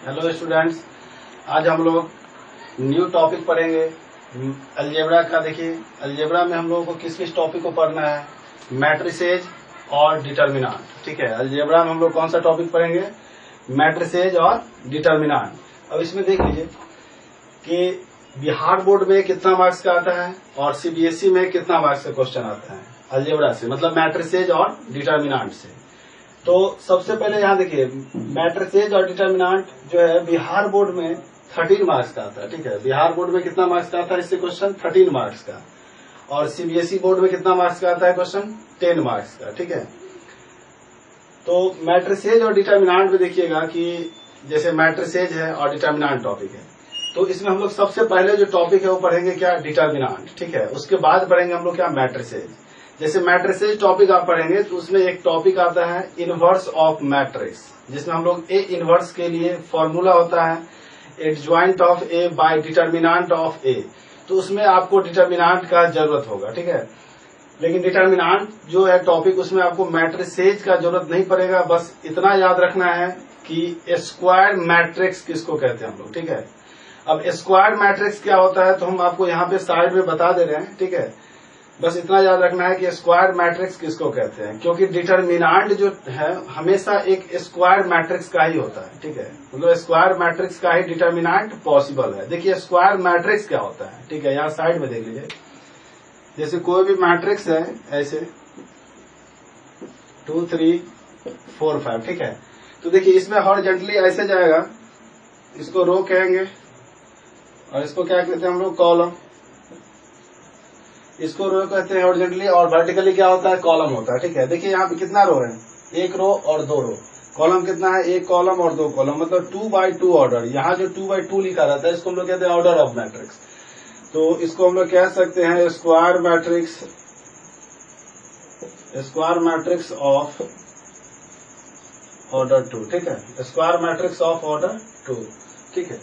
Hello students, आज हम लोग न्यू टॉपिक पढ़ेंगे अलजेब्रा का। देखिए, अलजेब्रा में हम लोगों को किस किस टॉपिक को पढ़ना है, मैट्रिसेज और डिटर्मिनांट। ठीक है, अलजेब्रा में हम लोग कौन सा टॉपिक पढ़ेंगे, मैट्रिसेज और डिटर्मिनांट। अब इसमें देख लीजिए कि बिहार बोर्ड में कितना मार्क्स का आता है और सीबीएसई में कितना मार्क्स का क्वेश्चन आता है अलजेब्रा से, मतलब मैट्रिसेज और डिटर्मिनांट से। तो सबसे पहले यहाँ देखिए, मैट्रिसेज और डिटर्मिनांट जो है बिहार बोर्ड में 13 मार्क्स का आता है। ठीक है, बिहार बोर्ड में कितना मार्क्स का आता है इससे क्वेश्चन, 13 मार्क्स का। और सीबीएसई बोर्ड में कितना मार्क्स का आता है क्वेश्चन, 10 मार्क्स का। ठीक है, तो मैट्रिसेज और डिटर्मिनांट में देखिएगा कि जैसे मैट्रिसेज है और डिटर्मिनांट टॉपिक है, तो इसमें हम लोग सबसे पहले जो टॉपिक है वो पढ़ेंगे क्या, डिटर्मिनांट। ठीक है, उसके बाद पढ़ेंगे हम लोग क्या, मैट्रिसेज। जैसे मैट्रिसेज टॉपिक आप पढ़ेंगे तो उसमें एक टॉपिक आता है इनवर्स ऑफ मैट्रिक्स, जिसमें हम लोग ए इनवर्स के लिए फॉर्मूला होता है adjoint of A by determinant of A. तो उसमें आपको डिटर्मिनांट का जरूरत होगा। ठीक है, लेकिन डिटर्मिनांट जो है टॉपिक, उसमें आपको मैट्रिसेज का जरूरत नहीं पड़ेगा। बस इतना याद रखना है कि स्क्वायर मैट्रिक्स किसको कहते हैं हम लोग। ठीक है, अब स्क्वायर मैट्रिक्स क्या होता है तो हम आपको यहाँ पे साइड में बता दे रहे हैं। ठीक है, बस इतना याद रखना है कि स्क्वायर मैट्रिक्स किसको कहते हैं, क्योंकि डिटर्मिनांट जो है हमेशा एक स्क्वायर मैट्रिक्स का ही होता है। ठीक है, मतलब स्क्वायर मैट्रिक्स का ही डिटर्मिनांट पॉसिबल है। देखिए स्क्वायर मैट्रिक्स क्या होता है। ठीक है, यहाँ साइड में देख लीजिए, जैसे कोई भी मैट्रिक्स है ऐसे 2 3 4 5। ठीक है, तो देखिए इसमें हॉरिजॉन्टली ऐसे जाएगा, इसको रो कहेंगे और इसको क्या कहते हैं हम लोग, कॉलम। इसको रो कहते हैं हॉरिजॉन्टली, और वर्टिकली क्या होता है, कॉलम होता है। ठीक है, देखिए यहाँ पे कितना रो है, एक रो और 2 रो। कॉलम कितना है, एक कॉलम और 2 कॉलम, मतलब 2 by 2 ऑर्डर। यहाँ जो 2 by 2 लिखा रहता है इसको हम लोग कहते हैं ऑर्डर ऑफ मैट्रिक्स। तो इसको हम लोग कह सकते हैं square matrix, square matrix of order 2। ठीक है, स्क्वायर मैट्रिक्स ऑफ ऑर्डर 2। ठीक है,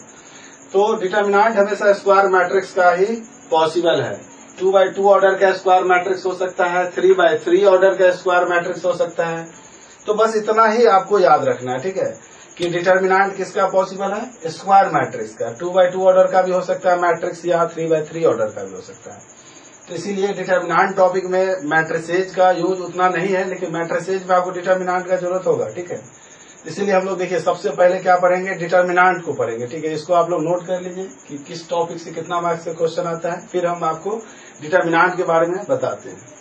तो डिटर्मिनांट हमेशा स्क्वायर मैट्रिक्स का ही पॉसिबल है। 2 by 2 ऑर्डर का स्क्वायर मैट्रिक्स हो सकता है, 3 by 3 ऑर्डर का स्क्वायर मैट्रिक्स हो सकता है। तो बस इतना ही आपको याद रखना है। ठीक है, कि डिटर्मिनांट किसका पॉसिबल है, स्क्वायर मैट्रिक्स का। 2 by 2 ऑर्डर का भी हो सकता है मैट्रिक्स, या 3 by 3 ऑर्डर का भी हो सकता है। तो इसीलिए डिटर्मिनांट टॉपिक में मैट्रिसेज का यूज उतना नहीं है, लेकिन मैट्रिसेज में आपको डिटर्मिनांट का जरूरत होगा। ठीक है, इसीलिए हम लोग देखिए सबसे पहले क्या पढ़ेंगे, डिटर्मिनांट को पढ़ेंगे। ठीक है, इसको आप लोग नोट कर लीजिए कि किस टॉपिक से कितना मार्क्स का क्वेश्चन आता है, फिर हम आपको डिटर्मिनांट के बारे में बताते हैं।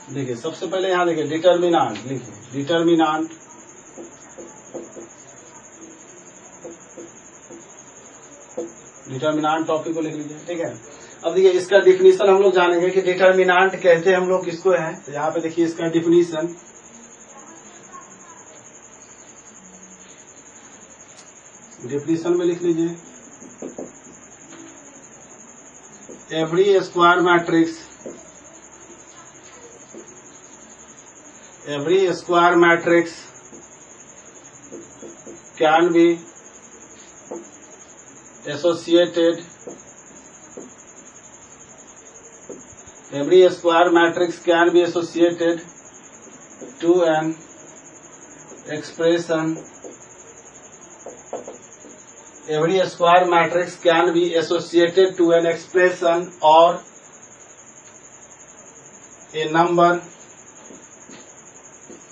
देखिए सबसे पहले यहाँ देखिए डिटर्मिनांट लिखिए, डिटर्मिनांट डिटर्मिनांट टॉपिक को लिख लीजिए। ठीक है, अब देखिए इसका डिफिनीशन हम लोग जानेंगे कि डिटर्मिनांट कहते हैं हम लोग किसको है। तो यहाँ पे देखिए इसका डिफिनीशन, डिफिनीशन में लिख लीजिए, every square matrix, every square matrix can be associated, every square matrix can be associated to an expression, every square matrix can be associated to an expression or a number,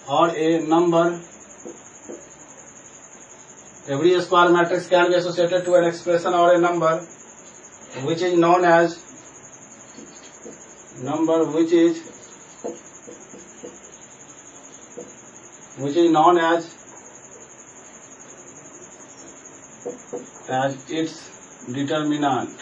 or a number. Every square matrix can be associated to an expression or a number which is known as known as its determinant.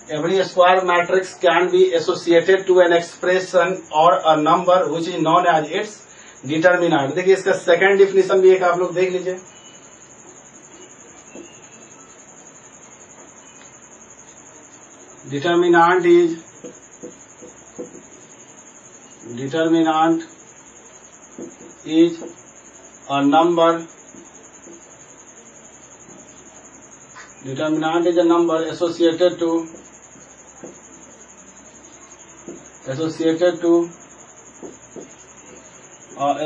Every square matrix can be associated to an expression or a number which is known as its determinant. देखिए इसका second definition भी एक आप लोग देख लीजिए। Determinant is a number determinant is a number associated to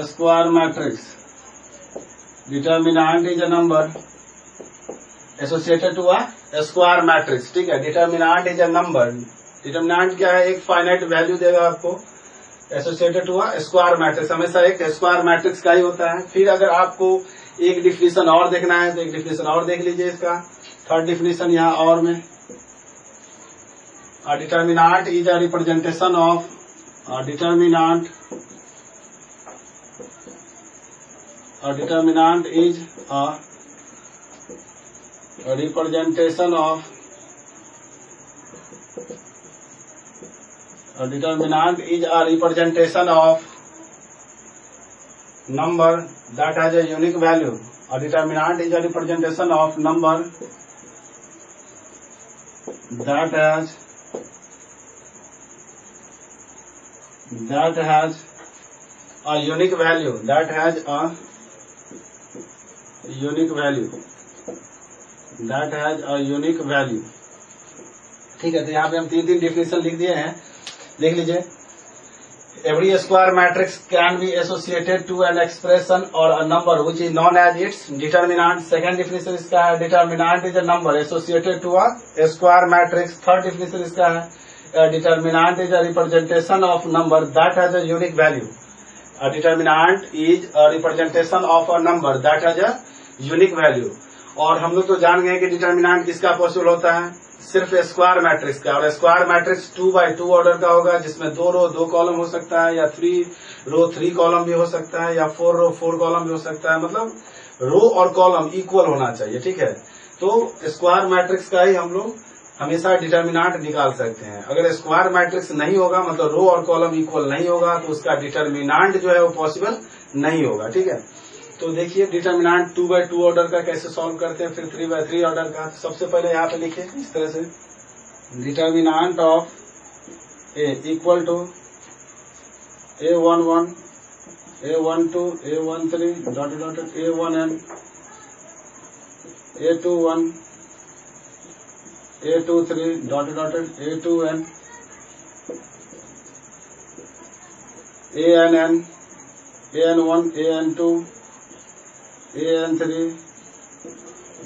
square matrix. Determinant is a number associated to square matrix, ठीक है। Determinant is a number, determinant क्या है, एक फाइनाइट वैल्यू देगा आपको, एसोसिएटेड टू स्क्वायर मैट्रिक्स, हमेशा एक square matrix का ही होता है। फिर अगर आपको एक डिफिनेशन और देखना है तो एक डिफिनेशन और देख लीजिए इसका, थर्ड डिफिनेशन यहाँ और में, determinant is a representation of determinant is a representation of a determinant is a representation of number that has a unique value. A determinant is a representation of number that has a unique value, that has a unique value, that has a unique value, ठीक है। तो यहाँ पे हम तीन definition लिख दिए हैं, देख लीजिए। Every square matrix can be associated to an expression और a number which is known as its determinant. Second definition इसका है determinant is a number associated to a square matrix. Third definition इसका है determinant is a representation of number that has a unique value. Determinant is a representation of a number that has a unique value. और हम लोग तो जान गए कि determinant किसका पॉसिबल होता है, सिर्फ स्क्वायर मैट्रिक्स का। और स्क्वायर मैट्रिक्स 2x2 ऑर्डर का होगा, जिसमें 2 रो 2 कॉलम हो सकता है, या 3 रो 3 कॉलम भी हो सकता है, या 4 रो 4 कॉलम भी हो सकता है। मतलब रो और कॉलम इक्वल होना चाहिए, ठीक है। तो स्क्वायर मैट्रिक्स का ही हम लोग हमेशा डिटर्मिनेंट निकाल सकते हैं। अगर स्क्वायर मैट्रिक्स नहीं होगा, मतलब रो और कॉलम इक्वल नहीं होगा, तो उसका डिटर्मिनेंट जो है वो पॉसिबल नहीं होगा, ठीक है। तो देखिए डिटर्मिनेंट 2x2 ऑर्डर का कैसे सॉल्व करते हैं, फिर 3x3 ऑर्डर का। सबसे पहले यहाँ पे लिखिए इस तरह से, determinant of A equal to a11 a12 a13 dot dot a1n a21 a23 dot dot a2n an1 an2 an3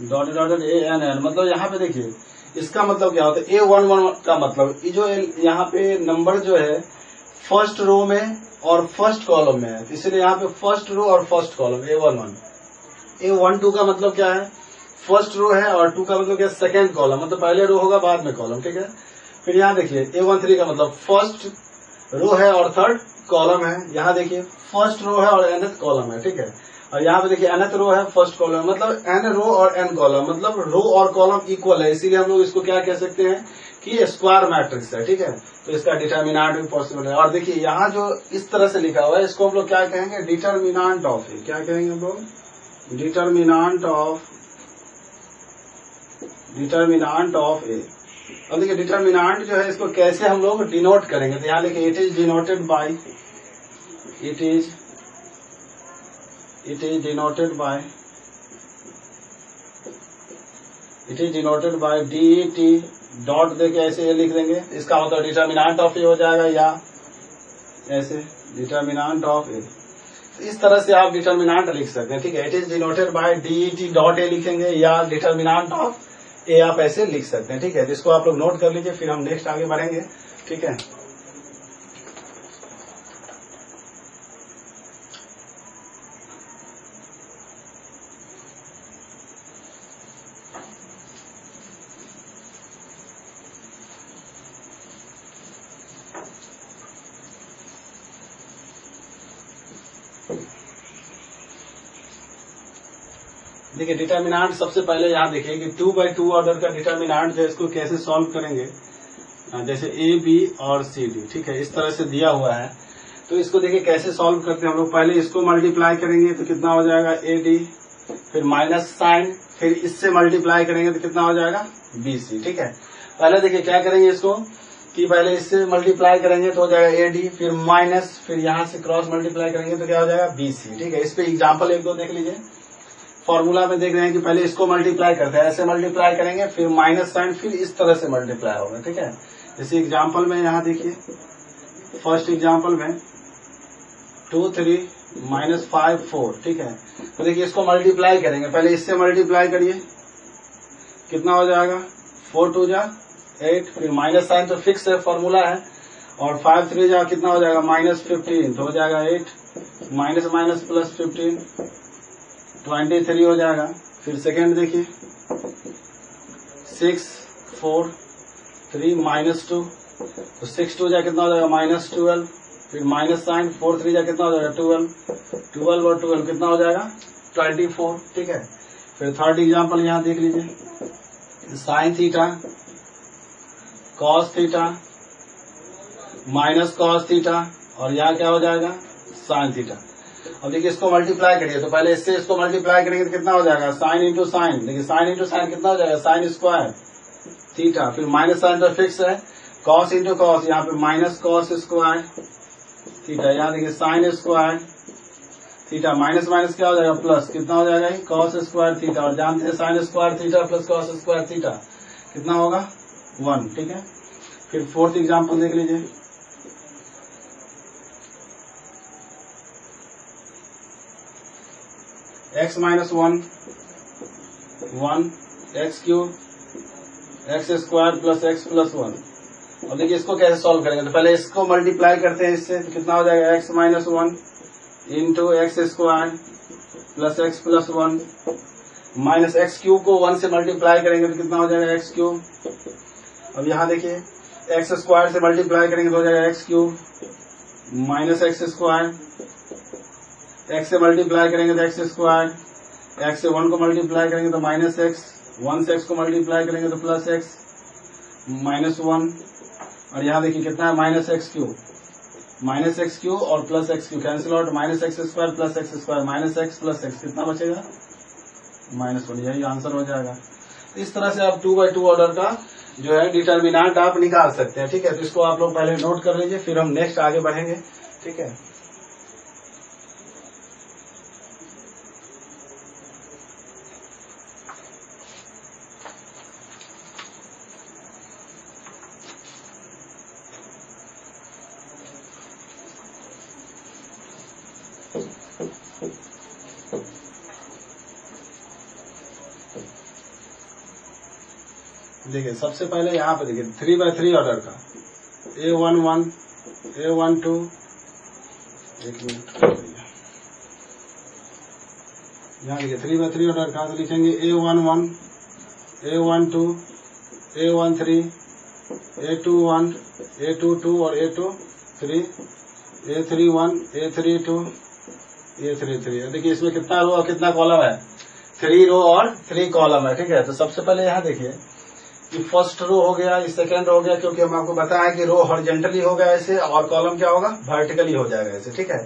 dot dot an मतलब यहाँ पे देखिए इसका मतलब क्या होता है, a11 का मतलब ये जो यहाँ पे नंबर जो है फर्स्ट रो में और फर्स्ट कॉलम में है, इसलिए यहाँ पे फर्स्ट रो और फर्स्ट कॉलम a11। a12 का मतलब क्या है, फर्स्ट रो है, और 2 का मतलब क्या है, सेकेंड कॉलम, मतलब पहले रो होगा बाद में कॉलम, ठीक है। फिर यहाँ देखिए a13 का मतलब फर्स्ट रो है और थर्ड कॉलम है। यहाँ देखिए फर्स्ट रो है और nth कॉलम है, ठीक है। और यहाँ पे देखिए nth रो है फर्स्ट कॉलम, मतलब n रो और n कॉलम, मतलब रो और कॉलम इक्वल है, इसीलिए हम लोग इसको क्या कह सकते हैं कि स्क्वायर मैट्रिक्स है, ठीक है। तो इसका डिटर्मिनेंट भी पॉसिबल है। और देखिए यहाँ जो इस तरह से लिखा हुआ है, इसको हम लोग क्या कहेंगे, डिटर्मिनेंट ऑफ ए। क्या कहेंगे हम लोग, डिटर्मिनेंट ऑफ ए। अब देखिए डिटर्मिनेंट जो है इसको कैसे हम लोग डिनोट करेंगे, तो यहाँ लिखिए it is denoted by DET dot देके ऐसे ये लिख देंगे, इसका मतलब डिटर्मिनेंट ऑफ ए हो जाएगा, या ऐसे डिटर्मिनेंट ऑफ ए। इस तरह से आप डिटर्मिनेंट लिख सकते हैं, ठीक है। It is denoted by DET dot A लिखेंगे, या डिटर्मिनेंट ऑफ ए आप ऐसे लिख सकते हैं, ठीक है। जिसको आप लोग नोट कर लीजिए, फिर हम नेक्स्ट आगे बढ़ेंगे, ठीक है। देखिए डिटर्मिनेंट सबसे पहले यहाँ देखिए कि 2x2 ऑर्डर का डिटर्मिनेंट जो है इसको कैसे सॉल्व करेंगे। जैसे ए बी और सी डी, ठीक है, इस तरह से दिया हुआ है। तो इसको देखिए कैसे सॉल्व करते हैं हम लोग। पहले इसको मल्टीप्लाई करेंगे तो कितना हो जाएगा ए डी, फिर माइनस साइन, फिर इससे मल्टीप्लाई करेंगे तो कितना हो जाएगा बी सी, ठीक है। पहले देखिए क्या करेंगे इसको कि पहले इससे मल्टीप्लाई करेंगे तो हो जाएगा ए डी, फिर माइनस, फिर यहाँ से क्रॉस मल्टीप्लाई करेंगे तो क्या हो जाएगा बी सी, ठीक है। इस पे एग्जाम्पल एक दो देख लीजिए। फॉर्मूला में देख रहे हैं कि पहले इसको मल्टीप्लाई करते हैं, ऐसे मल्टीप्लाई करेंगे, फिर माइनस साइन, फिर इस तरह से मल्टीप्लाई होगा, ठीक है। जैसे एग्जाम्पल में यहाँ देखिए, फर्स्ट एग्जाम्पल में 2 3 माइनस 5 4, ठीक है। तो देखिए इसको मल्टीप्लाई करेंगे, पहले इससे मल्टीप्लाई करिए, कितना हो जाएगा 4 2 जा 8, फिर माइनस साइन तो फिक्स है, फॉर्मूला है, और 5 3 जा कितना हो जाएगा माइनस 15, तो हो जाएगा 8, माइनस माइनस प्लस 15 23 हो जाएगा। फिर सेकेंड देखिए 6 4 3 माइनस 2, तो 6 2 जा कितना हो जाएगा माइनस 12, फिर माइनस साइन 4 3 जा कितना हो जाएगा 12, 12 और 12 कितना हो जाएगा 24, ठीक है। फिर थर्ड एग्जाम्पल यहाँ देख लीजिए, sine theta cos theta minus cos theta, और यहाँ क्या हो जाएगा साइन थीटा। अब देखिए इसको मल्टीप्लाई करिए, तो पहले इससे इसको मल्टीप्लाई करेंगे तो कितना हो जाएगा साइन इंटू साइन, देखिए साइन इंटू साइन कितना हो जाएगा साइन स्क्वायर थीटा, फिर माइनस साइन तो फिक्स है, कॉस इंटू कॉस, यहाँ पे माइनस कॉस स्क्वायर थीटा, यहाँ देखिए sine square theta, minus minus क्या हो जाएगा प्लस, कितना हो जाएगा कॉस स्क्वायर थीटा, और जानते हैं sine square theta plus cos square theta कितना होगा 1, ठीक है। फिर फोर्थ एग्जाम्पल देख लीजिए, x minus 1 x cube x square plus x plus 1। अब देखिए इसको कैसे सॉल्व करेंगे, तो पहले इसको मल्टीप्लाई करते हैं इससे, तो कितना हो जाएगा x minus 1 into x square plus x plus 1, minus x cube को 1 से मल्टीप्लाई करेंगे तो कितना हो जाएगा एक्स क्यूब। अब यहाँ देखिए एक्स स्क्वायर से मल्टीप्लाई करेंगे तो हो जाएगा x cube minus x square, x से मल्टीप्लाई करेंगे तो एक्स स्क्वायर, एक्स से 1 को मल्टीप्लाई करेंगे तो माइनस एक्स, 1 से एक्स को मल्टीप्लाई करेंगे तो प्लस एक्स माइनस 1, और यहाँ देखिए कितना है माइनस एक्स क्यूब और plus x cube cancel out, minus x square plus x square minus x plus x कितना बचेगा -1, यही आंसर हो जाएगा। इस तरह से आप 2/2 ऑर्डर का जो है डिटर्मिनेंट आप निकाल सकते हैं, ठीक है। तो इसको आप लोग पहले नोट कर लीजिए, फिर हम नेक्स्ट आगे बढ़ेंगे, ठीक है। देखिए सबसे पहले यहाँ पे देखिए 3/3 ऑर्डर का A11 A12, एक मिनट यहाँ देखिए 3/3 ऑर्डर का, तो लिखेंगे A11 A12 A13 A21 A22 और A23 A31 A32 A33। देखिए इसमें कितना रो और कितना कॉलम है, 3 रो और 3 कॉलम है, ठीक है। तो सबसे पहले यहाँ देखिए कि फर्स्ट रो हो गया, ये सेकंड हो गया, क्योंकि हम आपको बताया कि रो हॉरिजॉन्टली होगा ऐसे और कॉलम क्या होगा वर्टिकली हो जाएगा ऐसे, ठीक है।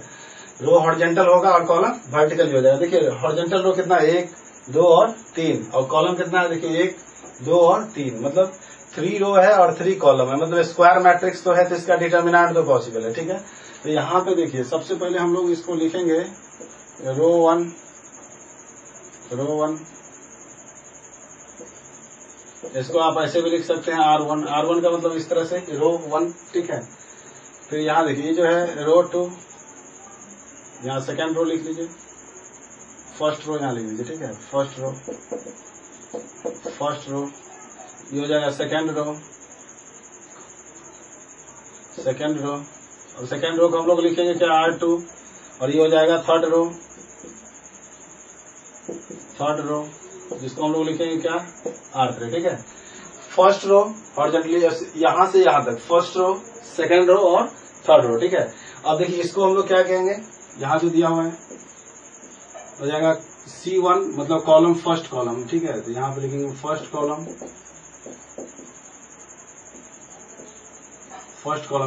रो हॉरिजॉन्टल होगा और कॉलम वर्टिकली हो जाएगा। देखिए हॉरिजॉन्टल रो कितना 1 2 और 3, और कॉलम कितना है देखिए 1 2 और 3, मतलब 3 रो है और 3 कॉलम है, मतलब स्क्वायर मैट्रिक्स तो है, तो इसका डिटर्मिनेंट तो पॉसिबल है, ठीक है। तो यहाँ पे देखिए सबसे पहले हम लोग इसको लिखेंगे रो 1 इसको आप ऐसे भी लिख सकते हैं R1 का मतलब इस तरह से रो 1, ठीक है। फिर यहाँ देखिए ये जो है रो 2, यहाँ सेकंड रो लिख लीजिए, फर्स्ट रो यहाँ लिख लीजिए, ठीक है। फर्स्ट रो ये हो जाएगा सेकंड रो, और सेकंड रो को हम लोग लिखेंगे क्या R2, और ये हो जाएगा थर्ड रो जिसको हम लोग लिखेंगे क्या R3, ठीक है। फर्स्ट रो हॉरिजॉन्टली यहाँ से यहाँ तक, फर्स्ट रो सेकंड रो और थर्ड रो, ठीक है। अब देखिए इसको हम लोग क्या कहेंगे, यहाँ जो दिया हुआ है हो जाएगा C1, मतलब कॉलम फर्स्ट कॉलम, ठीक है। तो यहाँ पे लिखेंगे फर्स्ट कॉलम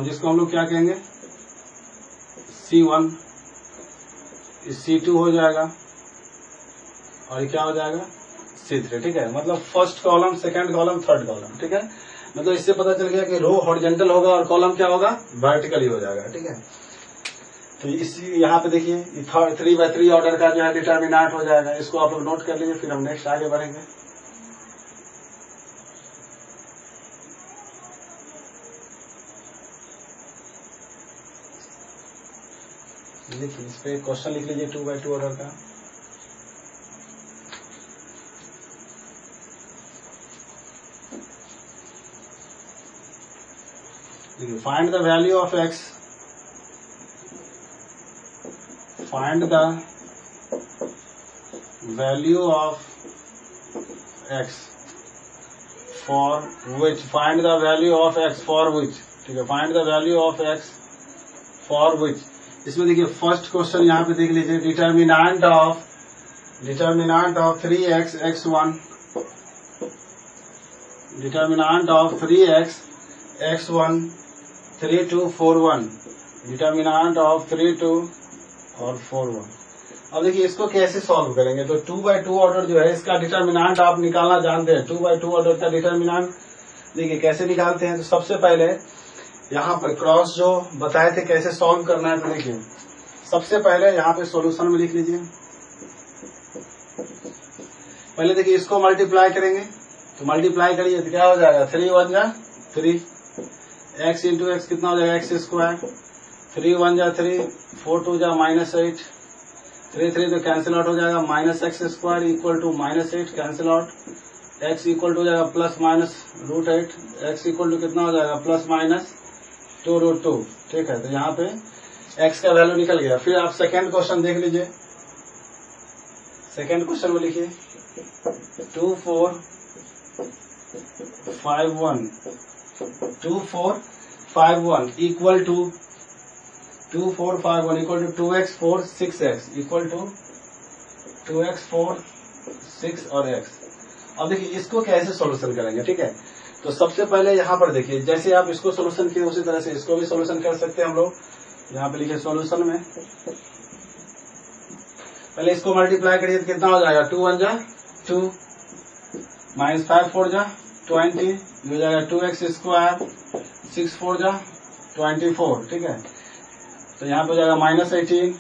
जिसको हम लोग क्या कहेंगे C1, C2 हो जाएगा, और ये क्या हो जाएगा C3, ठीक है। मतलब first column second column third column, ठीक है। मतलब इससे पता चल गया कि रो हॉरिजॉन्टल होगा और कॉलम क्या होगा वर्टिकली हो जाएगा, ठीक है। तो इस यहाँ पे देखिए 3/3 ऑर्डर का जो है डिटर्मिनेंट हो जाएगा। इसको आप लोग नोट कर लीजिए, फिर हम नेक्स्ट आगे बढ़ेंगे। देखिए इस पे क्वेश्चन लिख लीजिए 2/2 ऑर्डर का। देखिए find the value of x, find the value of x for which, find the value of x for which, ठीक है, find the value of x for which। इसमें देखिए फर्स्ट क्वेश्चन यहाँ पे देख लीजिए, determinant of 3x x1, determinant of 3x x1 3 2 4 1, determinant of 3 2 और 4 1। अब देखिए इसको कैसे सॉल्व करेंगे, तो 2/2 ऑर्डर जो है इसका डिटर्मिनेंट आप निकालना जानते हैं। 2/2 ऑर्डर का डिटर्मिनेंट देखिए कैसे निकालते हैं। तो सबसे पहले यहाँ पर क्रॉस जो बताए थे कैसे सॉल्व करना है, तो देखिए सबसे पहले यहाँ पे सॉल्यूशन में लिख लीजिए। पहले देखिए इसको मल्टीप्लाई करेंगे, तो मल्टीप्लाई करिए तो क्या हो जाएगा, 3 1 जा 3, x इंटू एक्स कितना हो जाएगा x², 3 1 जा 3, 4 2 जा -8, 3 3 तो कैंसिल आउट हो जाएगा, -x² equal to -8 cancel out, x equal to हो जाएगा +-√8, x इक्वल टू कितना हो जाएगा +-2√2। ठीक है, तो यहाँ पे x का वैल्यू निकल गया। फिर आप सेकेंड क्वेश्चन देख लीजिए। सेकेंड क्वेश्चन में लिखिए 2 4 5 1, 2 4 5 1 equal to 2 4 5 1 equal to 2x 4 6x equal to 2x 4 6 और x। अब देखिए इसको कैसे सॉल्यूशन करेंगे, ठीक है। तो सबसे पहले यहाँ पर देखिए जैसे आप इसको सॉल्यूशन किए उसी तरह से इसको भी सॉल्यूशन कर सकते हैं हम लोग। यहाँ पे लिखे सॉल्यूशन में पहले इसको मल्टीप्लाई करिए तो कितना हो जाएगा, 2 1 जा 2, -5 4 जा 20, हो जाएगा 2x², 6 4 जा 24। ठीक है, तो यहाँ पे हो जाएगा -18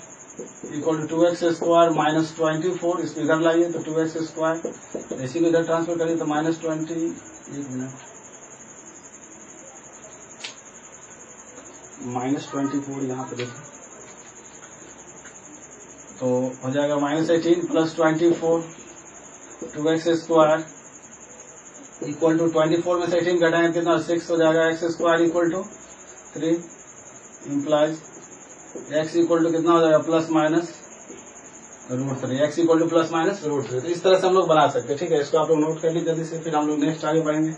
इक्वल टू 2x² -24, इसको इधर लाइए तो 2x², इसी को इधर ट्रांसफर करिए तो -20, एक मिनट, -24 यहाँ पे देखिए तो हो जाएगा -18 + 24, 2x² इक्वल टू 24 में से 18 घटाएंगे कितना 6 हो जाएगा, x² equal to 3 implies x equal to कितना हो जाएगा +-√3, x इक्वल टू +-√3। तो इस तरह से हम लोग बना सकते हैं। ठीक है, इसको आप लोग नोट कर लीजिए जल्दी से, फिर हम लोग नेक्स्ट आगे बढ़ेंगे।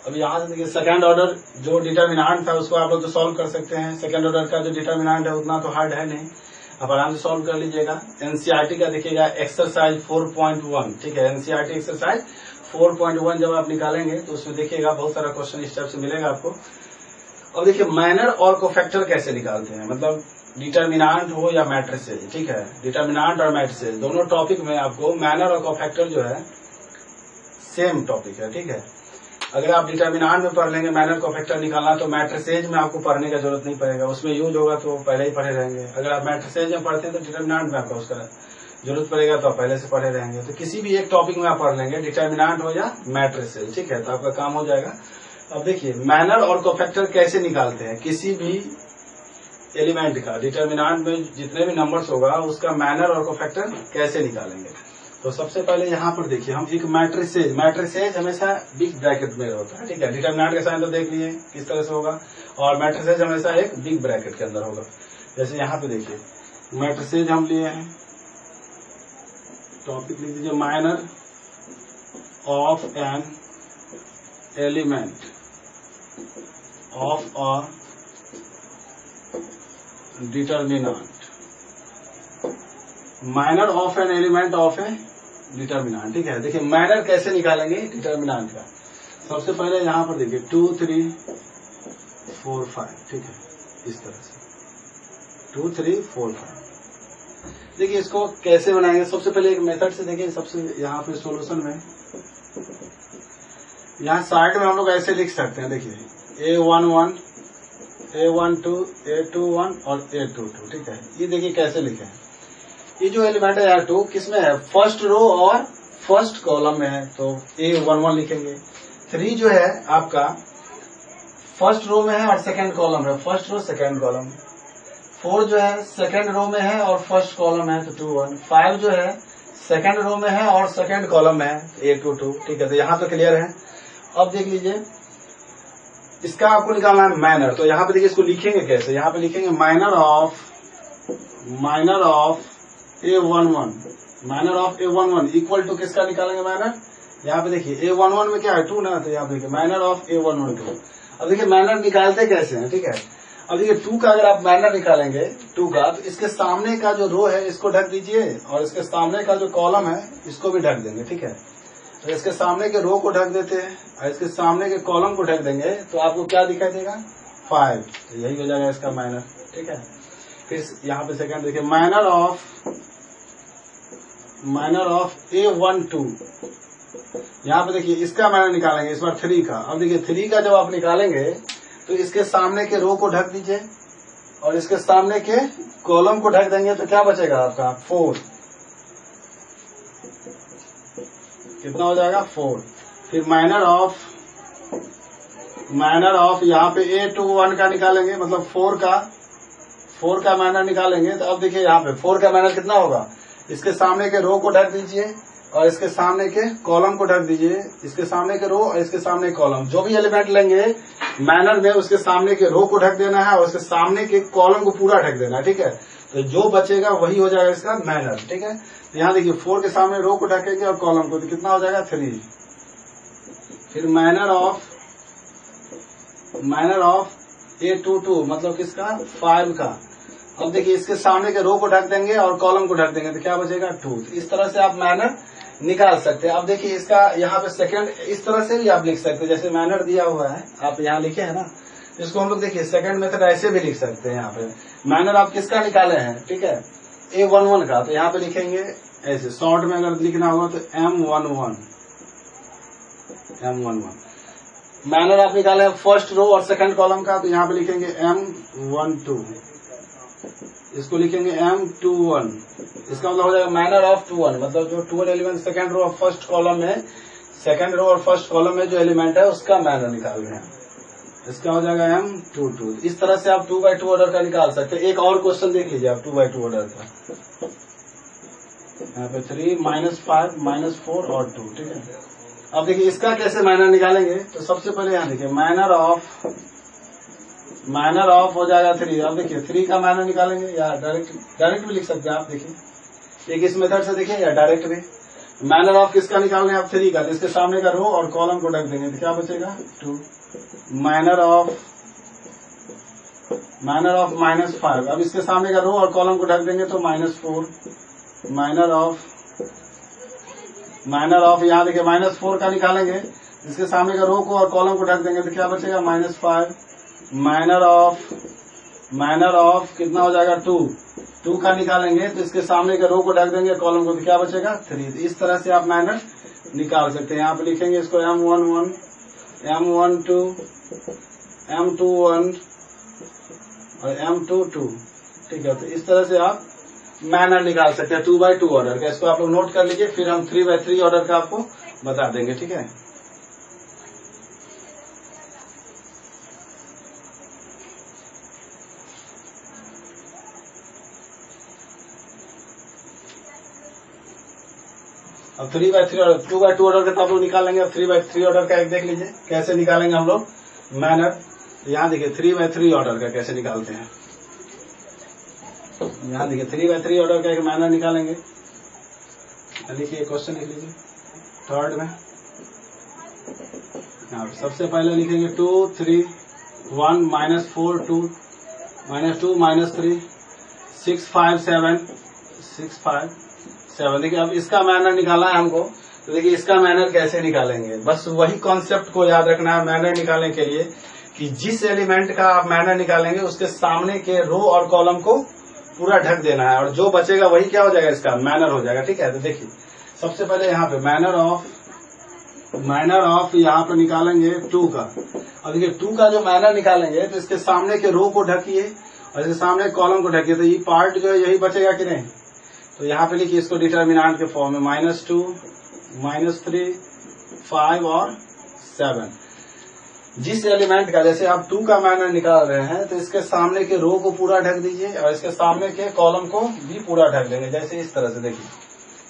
अब यहाँ से देखिए सेकंड ऑर्डर जो डिटर्मिनेंट था उसको आप लोग तो सॉल्व कर सकते हैं। सेकंड ऑर्डर का जो डिटर्मिनेंट है उतना तो हार्ड है नहीं, आप आराम से सॉल्व कर लीजिएगा। एनसीईआरटी का देखिएगा एक्सरसाइज 4.1। ठीक है, एनसीईआरटी एक्सरसाइज 4.1 जब आप निकालेंगे तो उसमें देखिएगा बहुत सारा क्वेश्चन इस टाइप से मिलेगा आपको। अब देखिए मैनर और कोफैक्टर कैसे निकालते हैं, मतलब डिटर्मिनेंट हो या मैट्रिसेज। ठीक है, डिटर्मिनेंट और मैट्रिसेज दोनों टॉपिक में आपको मैनर और कोफैक्टर जो है सेम टॉपिक है। ठीक है, अगर आप डिटर्मिनेंट में पढ़ लेंगे मैनर कोफैक्टर निकालना तो मैट्रिसेज में आपको पढ़ने का जरूरत नहीं पड़ेगा, उसमें यूज होगा तो पहले ही पढ़े रहेंगे। अगर आप मैट्रिसेज में पढ़ते हैं तो डिटर्मिनेंट में आपको उसका जरूरत पड़ेगा तो आप पहले से पढ़े रहेंगे। तो किसी भी एक टॉपिक में आप पढ़ लेंगे, डिटर्मिनेंट हो या मैट्रिसेज। ठीक है, तो आपका काम हो जाएगा। अब देखिए मैनर और कोफैक्टर कैसे निकालते हैं, किसी भी एलिमेंट का डिटर्मिनेंट में जितने भी नंबर्स होगा उसका मैनर और कोफैक्टर कैसे निकालेंगे। तो सबसे पहले यहाँ पर देखिए हम एक मैट्रिसेज हमेशा बिग ब्रैकेट में होता है। ठीक है, डिटर्मिनेंट का साइन तो देख लिए किस तरह से होगा, और मैट्रिसेज हमेशा एक बिग ब्रैकेट के अंदर होगा। जैसे यहाँ पे देखिए मैट्रिसेज हम लिए हैं, टॉपिक लिख दीजिए minor of an element of a determinant, minor of an element of A determinant. ठीक है, देखिए माइनर कैसे निकालेंगे डिटर्मिनेंट का, सबसे पहले यहाँ पर देखिए 2 3 4 5, ठीक है, इस तरह से 2 3 4 5। देखिए इसको कैसे बनाएंगे, सबसे पहले एक मेथड से देखिए। सबसे यहाँ पे सॉल्यूशन में यहाँ साइड में हम लोग ऐसे लिख सकते हैं, देखिए A11 A12 A21 और A22, ठीक है। ये देखिए कैसे लिखे हैं। ये जो एलिमेंट है यार 2 किसमें है, फर्स्ट रो और फर्स्ट कॉलम में है, तो A11 लिखेंगे। 3 जो है आपका फर्स्ट रो में है और सेकंड कॉलम है, फर्स्ट रो सेकंड कॉलम। 4 जो है सेकंड रो में है और फर्स्ट कॉलम है, तो 2 1। 5 जो है सेकंड रो में है और सेकंड कॉलम में है, A22, ठीक है। तो यहाँ तो क्लियर है। अब देख लीजिए इसका आपको निकालना है माइनर। तो यहाँ पे देखिए इसको लिखेंगे कैसे, यहाँ पे लिखेंगे minor of A11, minor of A11 equal to किसका निकालेंगे माइनर, यहाँ पे देखिए A11 में क्या है 2 ना, तो यहाँ पे देखिए माइनर ऑफ A11 2। अब देखिए माइनर निकालते कैसे हैं, ठीक है। अब देखिए 2 का अगर आप माइनर निकालेंगे 2 का, तो इसके सामने का जो रो है इसको ढक दीजिए और इसके सामने का जो कॉलम है इसको भी ढक देंगे, ठीक है। तो इसके सामने के रो को ढक देते हैं और इसके सामने के कॉलम को ढक देंगे, तो आपको क्या दिखाई देगा 5, तो यही हो जाएगा इसका माइनर, ठीक है। फिर यहाँ पे सेकंड देखिए माइनर ऑफ A12, यहाँ पे देखिए इसका माइनर निकालेंगे इस बार 3 का। अब देखिए 3 का जब आप निकालेंगे तो इसके सामने के रो को ढक दीजिए और इसके सामने के कॉलम को ढक देंगे, तो क्या बचेगा आपका 4, कितना हो जाएगा 4। फिर माइनर ऑफ यहाँ पे A21 का निकालेंगे, मतलब 4 का माइनर निकालेंगे। तो अब देखिए यहाँ पे 4 का माइनर कितना होगा, इसके सामने के रो को ढक दीजिए और इसके सामने के कॉलम को ढक दीजिए, इसके सामने के रो और इसके सामने कॉलम, जो भी एलिमेंट लेंगे माइनर में उसके सामने के रो को ढक देना है और उसके सामने के कॉलम को पूरा ढक देना है, ठीक है। तो जो बचेगा वही हो जाएगा इसका माइनर, ठीक है। तो यहाँ देखिए 4 के सामने रो को ढकेंगे और कॉलम को, तो कितना हो जाएगा 3। फिर माइनर ऑफ A22 मतलब किसका 5 का। अब देखिए इसके सामने के रो को ढक देंगे और कॉलम को ढक देंगे, तो क्या बचेगा 2। तो इस तरह से आप माइनर निकाल सकते हैं। अब देखिए इसका यहाँ पे सेकंड इस तरह से भी आप लिख सकते हैं, जैसे माइनर दिया हुआ है आप यहाँ लिखे है ना, इसको हम लोग देखिए सेकंड मेथड ऐसे भी लिख सकते हैं। यहाँ पे माइनर आप किसका निकाले हैं, ठीक है, A11 का, तो यहाँ पे लिखेंगे ऐसे, शॉर्ट में अगर लिखना होगा तो M11। माइनर आप निकाले हैं फर्स्ट रो और सेकंड कॉलम का, तो यहाँ पे लिखेंगे M12, इसको लिखेंगे M21। इसका मतलब हो जाएगा माइनर ऑफ 21, मतलब जो 2 एलिमेंट सेकंड रो और फर्स्ट कॉलम में, सेकंड रो और फर्स्ट कॉलम में जो एलिमेंट है उसका माइनर निकाल रहे हैं, इसका हो जाएगा M22। इस तरह से आप 2x2 ऑर्डर का निकाल सकते हैं। एक और क्वेश्चन देख लीजिए आप 2x2 ऑर्डर का, यहाँ पे 3 -5 -4 और 2, ठीक है। अब देखिए इसका कैसे माइनर निकालेंगे, तो सबसे पहले यहाँ देखिए माइनर ऑफ हो जाएगा 3। अब देखिए 3 का माइनर निकालेंगे या डायरेक्ट भी लिख सकते हैं आप, देखिए एक इस मेथड से देखिए या डायरेक्ट भी। माइनर ऑफ किसका निकाल रहे हैं आप 3 का, तो इसके सामने का रो और कॉलम को ढक देंगे, तो क्या बचेगा 2। माइनर ऑफ -5, अब इसके सामने का रो और कॉलम को ढक देंगे तो -4। माइनर ऑफ यहाँ देखिए -4 का निकालेंगे, इसके सामने का रो को और कॉलम को ढक देंगे, तो क्या बचेगा -5। माइनर ऑफ कितना हो जाएगा 2 का निकालेंगे, तो इसके सामने के रो को ढक देंगे कॉलम को, तो क्या बचेगा 3। तो इस तरह से आप माइनर निकाल सकते हैं। यहाँ पे लिखेंगे इसको M11 M12 M21 और M22, ठीक है। तो इस तरह से आप माइनर निकाल सकते हैं 2x2 ऑर्डर का। इसको आप लोग नोट कर लीजिए, फिर हम 3x3 ऑर्डर का आपको बता देंगे, ठीक है। अब 3x3 ऑर्डर 2x2 ऑर्डर का तो आप लोग निकालेंगे। अब 3x3 ऑर्डर का एक देख लीजिए कैसे निकालेंगे हम लोग माइनर। यहाँ देखिए 3x3 ऑर्डर का कैसे निकालते हैं। यहाँ देखिए 3x3 ऑर्डर का एक माइनर निकालेंगे। लिखिए क्वेश्चन लिख लीजिए थर्ड में। सबसे पहले लिखेंगे 2 3 1 -4 2 -2 -3 6 5 7 6 5 7। देखिए अब इसका माइनर निकालना है हमको, तो देखिए इसका मैनर कैसे निकालेंगे, बस वही कॉन्सेप्ट को याद रखना है मैनर निकालने के लिए कि जिस एलिमेंट का आप मैनर निकालेंगे उसके सामने के रो और कॉलम को पूरा ढक देना है और जो बचेगा वही क्या हो जाएगा, इसका मैनर हो जाएगा। ठीक है, तो देखिए सबसे पहले यहाँ पे मैनर ऑफ यहाँ पे निकालेंगे 2 का। अब देखिए 2 का जो मैनर निकालेंगे तो इसके सामने के रो को ढकिए और इसके सामने कॉलम को ढकिए, तो ये पार्ट जो है यही बचेगा कि नहीं। तो यहाँ पे लिखिए इसको डिटर्मिनेंट के फॉर्म में -2, -3, 5 और 7। जिस एलिमेंट का, जैसे आप 2 का मैनर निकाल रहे हैं तो इसके सामने के रो को पूरा ढक दीजिए और इसके सामने के कॉलम को भी पूरा ढक देंगे। जैसे इस तरह से देखिए,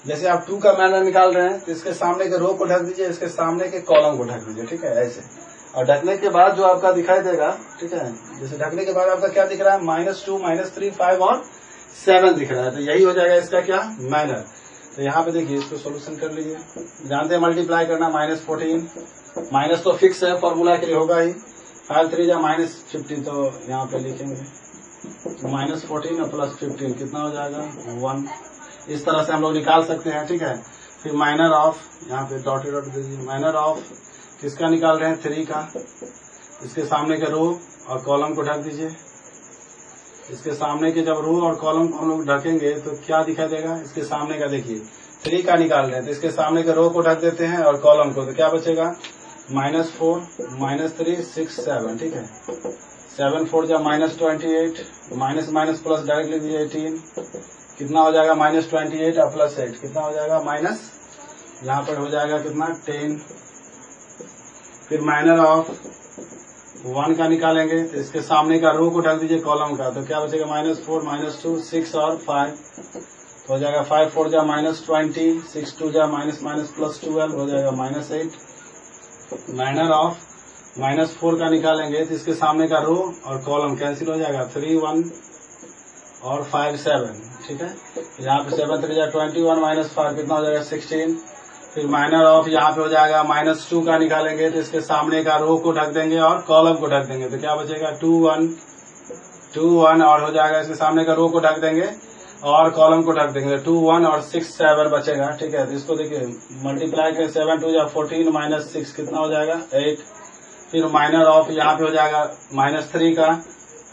जैसे आप 2 का मैनर निकाल रहे हैं तो इसके सामने के रो को ढक दीजिए, इसके सामने के कॉलम को ढक दीजिए। ठीक है, ऐसे। और ढकने के बाद जो आपका दिखाई देगा, ठीक है, जैसे ढकने के बाद आपका क्या दिख रहा है, -2, -3, 5 और 7 दिख रहा है, तो यही हो जाएगा इसका क्या, मैनर। तो यहाँ पे देखिए इसको सोल्यूशन कर लीजिए। जानते हैं मल्टीप्लाई करना, -14, माइनस तो फिक्स है, फॉर्मूला के लिए होगा ही। 5 3 जा -50, तो यहाँ पे लिखेंगे -14 और +15 कितना हो जाएगा, 1। इस तरह से हम लोग निकाल सकते हैं। ठीक है, फिर माइनर ऑफ, यहाँ पे डॉट दीजिए, माइनर ऑफ किसका निकाल रहे हैं, 3 का। इसके सामने के रो और कॉलम को ढक दीजिए। इसके सामने के जब रो और कॉलम को हम लोग ढकेंगे तो क्या दिखाई देगा, इसके सामने का देखिए 3 का निकाल रहे हैं तो इसके सामने के रो को ढक देते हैं और कॉलम को, तो क्या बचेगा, -4, -3, 6, 7। ठीक है, 7 4 जा -28, माइनस प्लस डायरेक्ट लिख दीजिए 18, कितना हो जाएगा, -28 और +8 कितना हो जाएगा, माइनस, यहाँ पर हो जाएगा कितना, 10। फिर माइनर ऑफ 1 का निकालेंगे तो इसके सामने का रो को ढक दीजिए कॉलम का, तो क्या बचेगा, -4, -2, 6 और 5, तो हो जाएगा 5 4 जा -20, 6 2 जा -+12 हो जाएगा -8। माइनर ऑफ -4 का निकालेंगे तो इसके सामने का रो और कॉलम कैंसिल हो जाएगा, 3 1 और 5 7। ठीक है, यहाँ पे 7 3 जा 21 -5 कितना हो जाएगा, 16। फिर माइनर ऑफ यहाँ पे हो जाएगा, -2 का निकालेंगे तो इसके सामने का रो को ढक देंगे और कॉलम को ढक देंगे, तो क्या बचेगा, 2 1 और हो जाएगा, इसके सामने का रो को ढक देंगे और कॉलम को ढक देंगे, 2 1 और 6 7 बचेगा। ठीक है, तो इसको देखिए मल्टीप्लाई करें, 7 2 जा 14 -6 कितना हो जाएगा, 8। फिर माइनर ऑफ यहाँ पे हो जाएगा -3 का,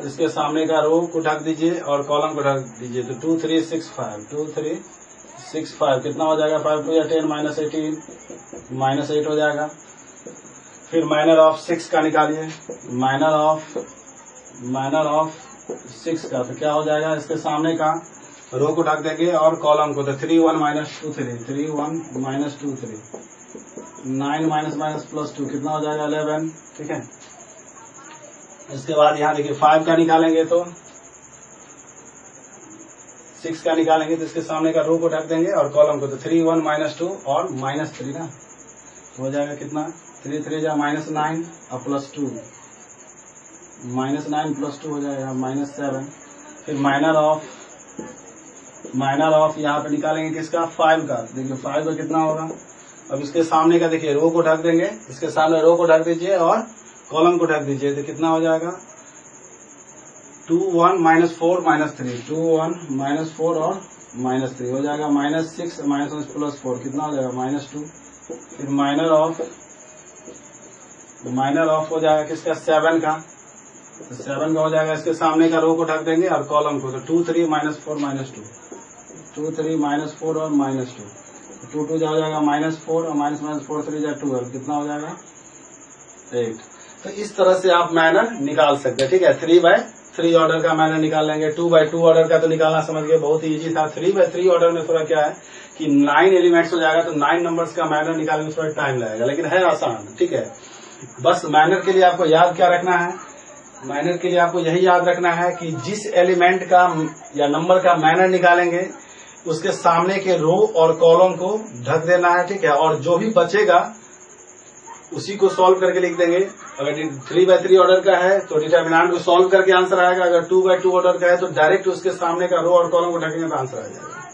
इसके सामने का रो को ढक दीजिए और कॉलम को ढक दीजिए, तो 2 3 6 5, 2 3 6 5 कितना हो जाएगा, 5 2 या 10 -18, -8 हो जाएगा। फिर माइनर ऑफ 6 का निकालिए, माइनर ऑफ 6 का, तो क्या हो जाएगा, इसके सामने का रो को ढक देंगे और कॉलम को, तो 3 1 -2 3, 3 1 -2 3, 9 -+2 कितना हो जाएगा, 11। ठीक है, इसके बाद यहाँ देखिए 5 का निकालेंगे तो 6 का निकालेंगे तो इसके सामने का रो को ढक देंगे और कॉलम को, तो 3 1 -2 और -3 ना, तो हो जाएगा कितना, 3 3 जा -9 और +2, -9 +2 हो जाएगा -7। फिर माइनर ऑफ यहाँ पे निकालेंगे किसका, 5 का। देखिए 5 का कितना होगा, अब इसके सामने का देखिए रो को ढक देंगे, इसके सामने रो को ढक दीजिए और कॉलम को ढक दीजिए, तो कितना हो जाएगा, 2 1 -4 -3, 2 1 -4 और -3 हो जाएगा, -6 -+4 कितना हो जाएगा, -2। फिर माइनर ऑफ हो जाएगा किसका, 7 का, तो 7 का हो जाएगा, इसके सामने का रो को ढक देंगे और कॉलम को, तो 2 3 -4 -2, 2 3 -4 और -2, 2 2 हो जाएगा -4 और -4 3 जा 12 कितना हो जाएगा, 8। तो इस तरह से आप मैनर निकाल सकते हैं। ठीक है, 3/3 ऑर्डर का मैनर निकाल लेंगे। 2/2 ऑर्डर का तो निकालना समझ गए, बहुत ही इजी था। 3/3 ऑर्डर में थोड़ा क्या है कि 9 एलिमेंट्स हो जाएगा, तो 9 नंबर्स का मैनर निकालने में थोड़ा टाइम लगेगा, लेकिन है आसान। ठीक है, बस मैनर के लिए आपको याद क्या रखना है, मैनर के लिए आपको यही याद रखना है कि जिस एलिमेंट का या नंबर का मैनर निकालेंगे उसके सामने के रो और कॉलम को ढक देना है। ठीक है, और जो भी बचेगा उसी को सॉल्व करके लिख देंगे। अगर 3/3 ऑर्डर का है तो डिटर्मिनेंट को सॉल्व करके आंसर आएगा, अगर 2/2 ऑर्डर का है तो डायरेक्ट उसके सामने का रो और कॉलम को ढकेंगे तो आंसर आ जाएगा।